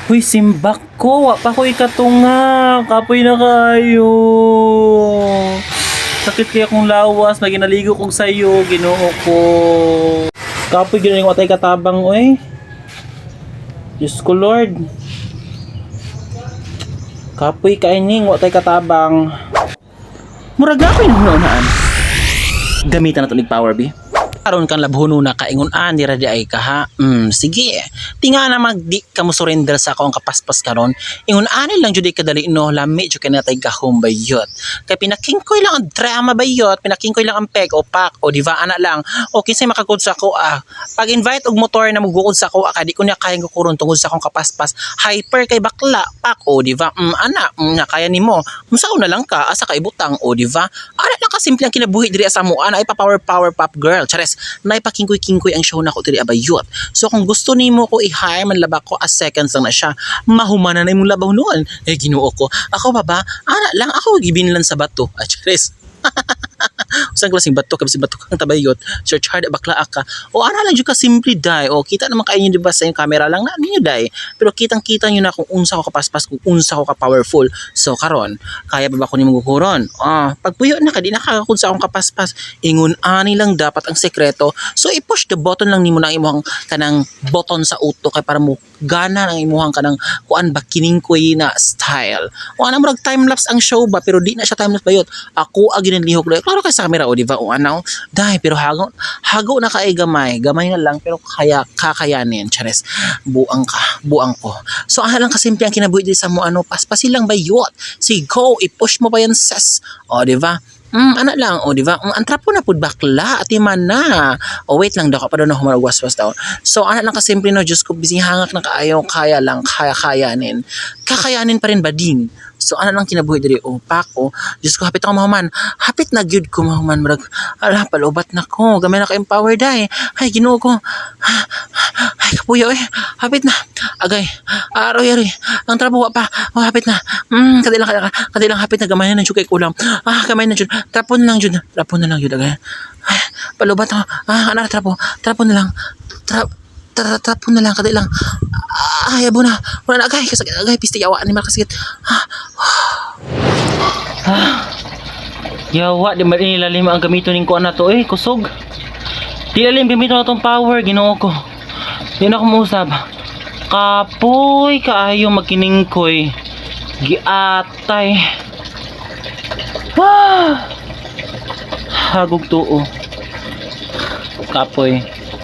Uy, simbak ko. Wa pa ko ikatunga. Kapoy na kayo. Sakit kaya kong lawas. Na ginaligo kong sayo. Ginoo ko. Kapoy gano'n yung watay katabang, oy. Diyos ko, Lord. Kapoy kaining. Watay katabang. Murag na ko yung hunaan. Gamitan na ito power, B. Karon kan labhono na kaingon dira di ay kaha. Sige. Tinga na magdi ka mo surrender sa akong kapaspas karon. Ingon ani lang jud kadali no lami jud kanatay gahom bayot. Kay pinakingkoy lang ang drama bayot, pinakingkoy lang ang peg o pak o diva ana lang. O kinsay makagud sa ako Pag invite og motor na magukod sa ako di ko na kayang kuron tungod sa akong kapaspas. Hyper kay bakla pak o diva. Ana na kaya nimo. Musaw na lang ka asa kay butang o diva. Ana lang ka simple ang kinabuhi diri sa mo ana ay pa power pop girl. Chares naipakingkoy-kingkoy ang show na ko diri abayot. So kung gusto nimo ko i-hire man laba ko as seconds lang na siya. Mahumana na imong labaw noon. Ginoo ko. Ako baba, ana lang ako gibinlan sa bato. Chares. Usang klaseng bato kasi bato kang tabayot. Search hard bakla ka. O ana lang jud ka simply die. O kita naman kayo niyo diba sa yung camera lang na niyo die. Pero kitang-kita niyo na kung unsa ko kapaspas, kung unsa ko ka powerful. So karon, kaya ba ko nimo gukuron? Pagpuyo na ka di nakakakud sa akong kapaspas. Ingon ani lang dapat ang sekreto. So i-push the button lang nimo na imong kanang button sa uto kay para mo gana ang imuhang kanang kuan ba kiningkoy na style. O ana murag time lapse ang show ba pero di na siya time lapse bayot. Ako agin lihok na. Klaro kay sa camera o diba o ano? Dai pero hago na kay gamay na lang pero kakayanin. Chares. Buang ko. So ana lang kasimple ang kinabuhi di sa mo paspasil lang bayot. Si go i-push mo pa yan ses. O diba? Ana lang, o diba? Ang trapo na pud bakla, ati man na. O wait lang daw, ka pa daw na humaragwas-was daw. So, ana lang kasimple no, Diyos ko, busy hangak na kaayaw, kakayanin. Kakayanin pa rin ba din? So, ana lang kinabuhi diri, pak, Diyos ko, hapit ako mahuman. Hapit na gyud ko mahuman, marag, palubat na ko, gamay na ka-empower day. Ay, ginoo ko. Ay, kapuyo hapit na. Agay, aroy, ang trapo pa, hapit na. Kadilang hapit na gamay na ng kulang. Gamay na jud. Trapon na lang jud agay. Ay, palubat ako. Anak trapo na lang. Trapon na lang kadilang. Ay, abo na. Wala na agay, agay piste yawa ni makasakit. Yawa, di man inilalim ang gamito ning kuan na to kusog. Di lalim gamito na tong power, Ginoo ko. Di na ko mausab. Kapoy kaayo magkiningkoy. Giatay. Hagog tuo. Kapoy.